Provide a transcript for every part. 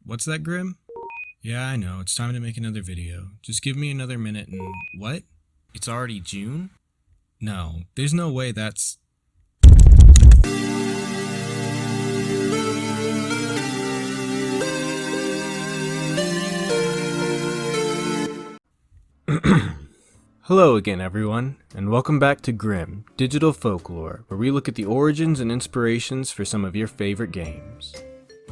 What's that, Grim? Yeah, I know, it's time to make another video. Just give me another minute and... What? It's already June? No, there's no way that's... Hello again, everyone, and welcome back to GRIMM, Digital Folklore, where we look at the origins and inspirations for some of your favorite games.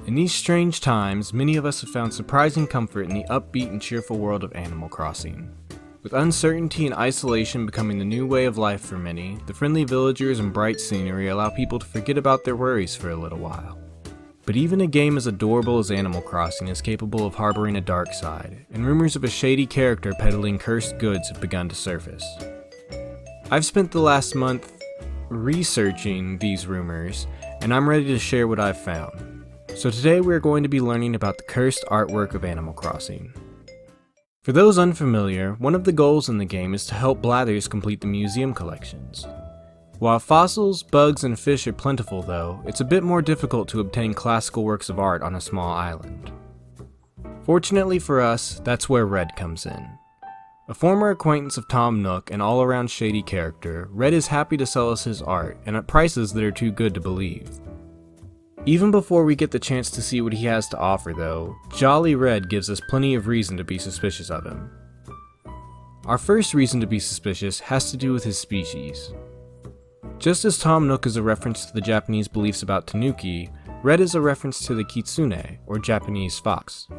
In these strange times, many of us have found surprising comfort in the upbeat and cheerful world of Animal Crossing. With uncertainty and isolation becoming the new way of life for many, the friendly villagers and bright scenery allow people to forget about their worries for a little while. But even a game as adorable as Animal Crossing is capable of harboring a dark side, and rumors of a shady character peddling cursed goods have begun to surface. I've spent the last month researching these rumors, and I'm ready to share what I've found. So today we're going to be learning about the cursed artwork of Animal Crossing. For those unfamiliar, one of the goals in the game is to help Blathers complete the museum collections. While fossils, bugs, and fish are plentiful though, it's a bit more difficult to obtain classical works of art on a small island. Fortunately for us, that's where Red comes in. A former acquaintance of Tom Nook and all-around shady character, Red is happy to sell us his art, and at prices that are too good to believe. Even before we get the chance to see what he has to offer though, Jolly Red gives us plenty of reason to be suspicious of him. Our first reason to be suspicious has to do with his species. Just as Tom Nook is a reference to the Japanese beliefs about tanuki, Red is a reference to the kitsune, or Japanese fox.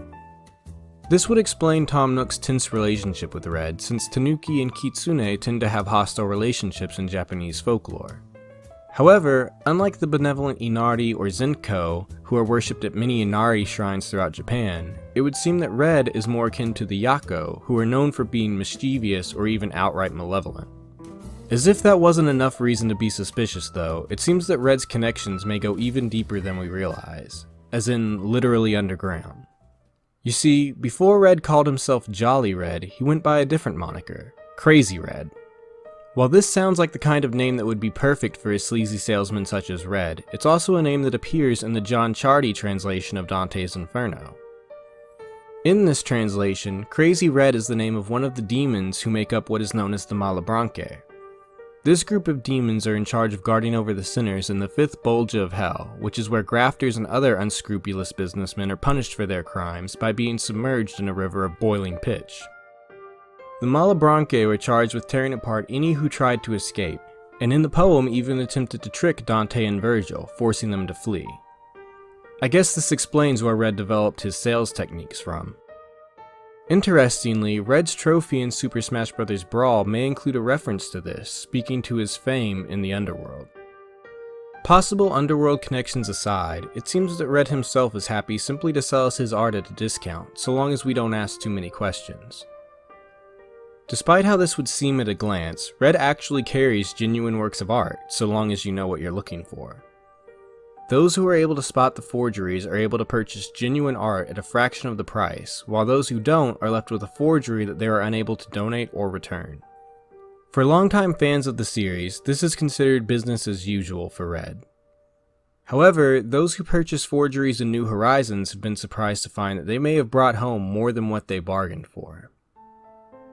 This would explain Tom Nook's tense relationship with Red, since tanuki and kitsune tend to have hostile relationships in Japanese folklore. However, unlike the benevolent Inari or Zenko, who are worshipped at many Inari shrines throughout Japan, it would seem that Red is more akin to the Yako, who are known for being mischievous or even outright malevolent. As if that wasn't enough reason to be suspicious though, it seems that Red's connections may go even deeper than we realize, as in literally underground. You see, before Red called himself Jolly Red, he went by a different moniker, Crazy Red. While this sounds like the kind of name that would be perfect for a sleazy salesman such as Red, it's also a name that appears in the John Chardy translation of Dante's Inferno. In this translation, Crazy Red is the name of one of the demons who make up what is known as the Malebranche. This group of demons are in charge of guarding over the sinners in the fifth Bolgia of Hell, which is where grafters and other unscrupulous businessmen are punished for their crimes by being submerged in a river of boiling pitch. The Malebranche were charged with tearing apart any who tried to escape, and in the poem even attempted to trick Dante and Virgil, forcing them to flee. I guess this explains where Red developed his sales techniques from. Interestingly, Red's trophy in Super Smash Bros. Brawl may include a reference to this, speaking to his fame in the Underworld. Possible Underworld connections aside, it seems that Red himself is happy simply to sell us his art at a discount, so long as we don't ask too many questions. Despite how this would seem at a glance, Red actually carries genuine works of art, so long as you know what you're looking for. Those who are able to spot the forgeries are able to purchase genuine art at a fraction of the price, while those who don't are left with a forgery that they are unable to donate or return. For longtime fans of the series, this is considered business as usual for Red. However, those who purchase forgeries in New Horizons have been surprised to find that they may have brought home more than what they bargained for.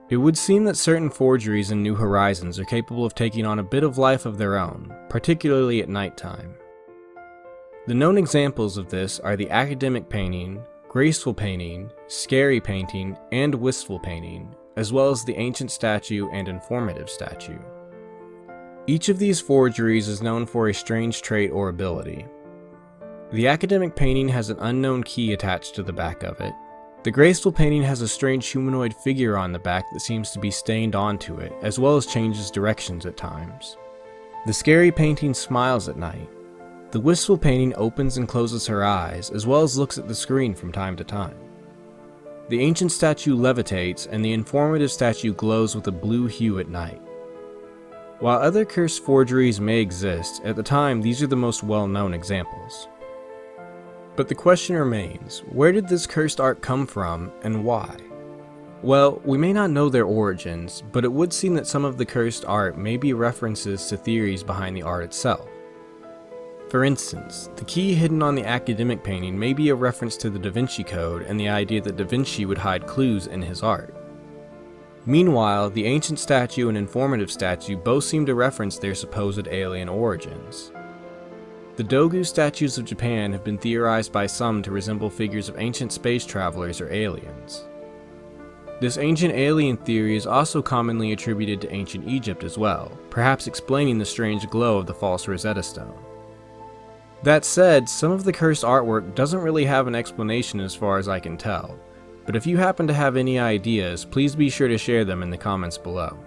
It would seem that certain forgeries in New Horizons are capable of taking on a bit of life of their own, particularly at nighttime. The known examples of this are the academic painting, graceful painting, scary painting, and wistful painting, as well as the ancient statue and informative statue. Each of these forgeries is known for a strange trait or ability. The academic painting has an unknown key attached to the back of it. The graceful painting has a strange humanoid figure on the back that seems to be stained onto it, as well as changes directions at times. The scary painting smiles at night. The wistful painting opens and closes her eyes, as well as looks at the screen from time to time. The ancient statue levitates, and the informative statue glows with a blue hue at night. While other cursed forgeries may exist, at the time these are the most well-known examples. But the question remains, where did this cursed art come from, and why? Well, we may not know their origins, but it would seem that some of the cursed art may be references to theories behind the art itself. For instance, the key hidden on the academic painting may be a reference to the Da Vinci Code and the idea that Da Vinci would hide clues in his art. Meanwhile, the ancient statue and informative statue both seem to reference their supposed alien origins. The Dogu statues of Japan have been theorized by some to resemble figures of ancient space travelers or aliens. This ancient alien theory is also commonly attributed to ancient Egypt as well, perhaps explaining the strange glow of the false Rosetta Stone. That said, some of the cursed artwork doesn't really have an explanation as far as I can tell, but if you happen to have any ideas, please be sure to share them in the comments below.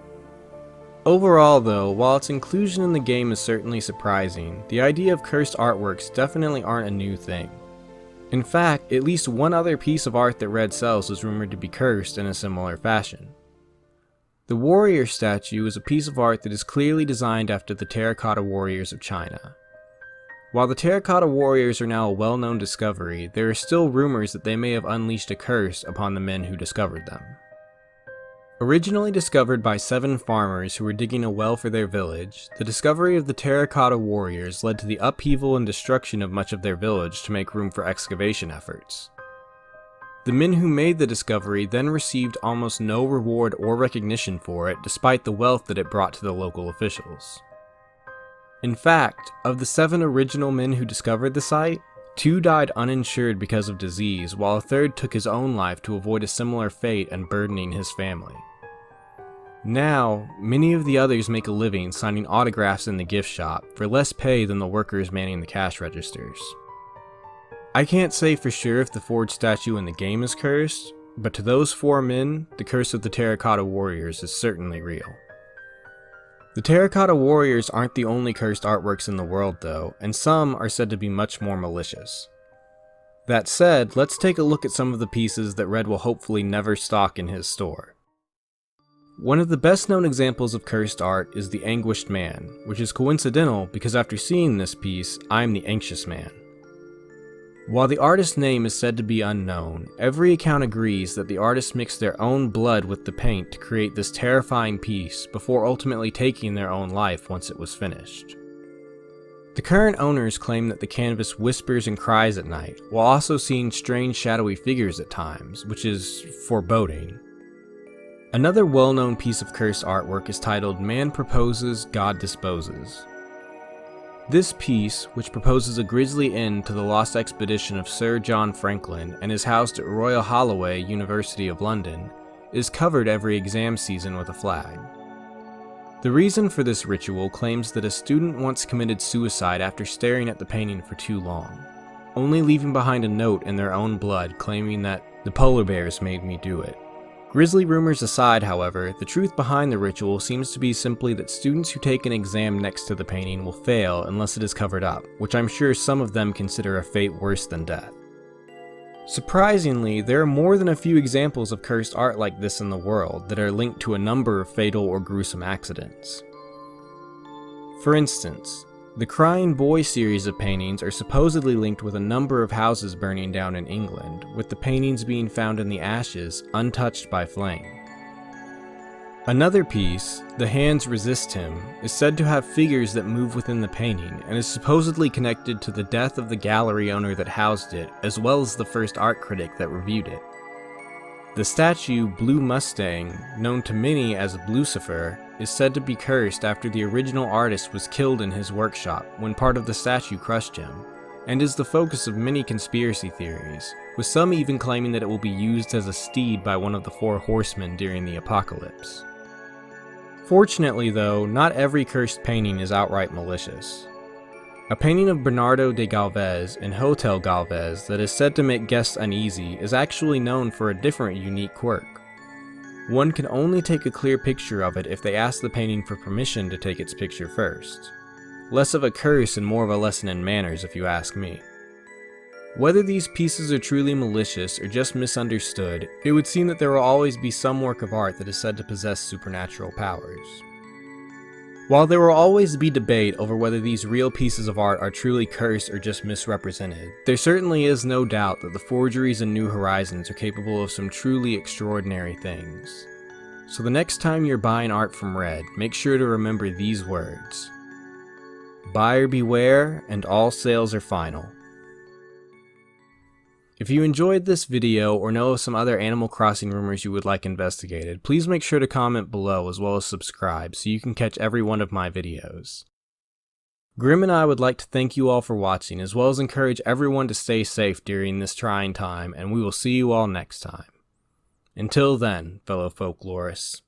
Overall though, while its inclusion in the game is certainly surprising, the idea of cursed artworks definitely aren't a new thing. In fact, at least one other piece of art that Red sells is rumored to be cursed in a similar fashion. The warrior statue is a piece of art that is clearly designed after the terracotta warriors of China. While the terracotta warriors are now a well-known discovery, there are still rumors that they may have unleashed a curse upon the men who discovered them. Originally discovered by 7 farmers who were digging a well for their village, the discovery of the terracotta warriors led to the upheaval and destruction of much of their village to make room for excavation efforts. The men who made the discovery then received almost no reward or recognition for it, despite the wealth that it brought to the local officials. In fact, of the 7 original men who discovered the site, 2 died uninsured because of disease, while a third took his own life to avoid a similar fate and burdening his family. Now, many of the others make a living signing autographs in the gift shop for less pay than the workers manning the cash registers. I can't say for sure if the forged statue in the game is cursed, but to those 4 men, the curse of the terracotta warriors is certainly real. The terracotta warriors aren't the only cursed artworks in the world though, and some are said to be much more malicious. That said, let's take a look at some of the pieces that Red will hopefully never stock in his store. One of the best known examples of cursed art is the Anguished Man, which is coincidental because after seeing this piece, I'm the Anxious Man. While the artist's name is said to be unknown, every account agrees that the artist mixed their own blood with the paint to create this terrifying piece before ultimately taking their own life once it was finished. The current owners claim that the canvas whispers and cries at night, while also seeing strange shadowy figures at times, which is foreboding. Another well-known piece of cursed artwork is titled Man Proposes, God Disposes. This piece, which proposes a grisly end to the lost expedition of Sir John Franklin and is housed at Royal Holloway, University of London, is covered every exam season with a flag. The reason for this ritual claims that a student once committed suicide after staring at the painting for too long, only leaving behind a note in their own blood claiming that the polar bears made me do it. Grisly rumors aside, however, the truth behind the ritual seems to be simply that students who take an exam next to the painting will fail unless it is covered up, which I'm sure some of them consider a fate worse than death. Surprisingly, there are more than a few examples of cursed art like this in the world that are linked to a number of fatal or gruesome accidents. For instance, the Crying Boy series of paintings are supposedly linked with a number of houses burning down in England, with the paintings being found in the ashes, untouched by flame. Another piece, The Hands Resist Him, is said to have figures that move within the painting, and is supposedly connected to the death of the gallery owner that housed it, as well as the first art critic that reviewed it. The statue Blue Mustang, known to many as Blucifer, is said to be cursed after the original artist was killed in his workshop when part of the statue crushed him, and is the focus of many conspiracy theories, with some even claiming that it will be used as a steed by one of the 4 horsemen during the apocalypse. Fortunately though, not every cursed painting is outright malicious. A painting of Bernardo de Galvez in Hotel Galvez that is said to make guests uneasy is actually known for a different unique quirk. One can only take a clear picture of it if they ask the painting for permission to take its picture first. Less of a curse and more of a lesson in manners if you ask me. Whether these pieces are truly malicious or just misunderstood, it would seem that there will always be some work of art that is said to possess supernatural powers. While there will always be debate over whether these real pieces of art are truly cursed or just misrepresented, there certainly is no doubt that the forgeries in New Horizons are capable of some truly extraordinary things. So the next time you're buying art from Red, make sure to remember these words. Buyer beware, and all sales are final. If you enjoyed this video or know of some other Animal Crossing rumors you would like investigated, please make sure to comment below as well as subscribe so you can catch every one of my videos. GRIMM and I would like to thank you all for watching, as well as encourage everyone to stay safe during this trying time, and we will see you all next time. Until then, fellow folklorists.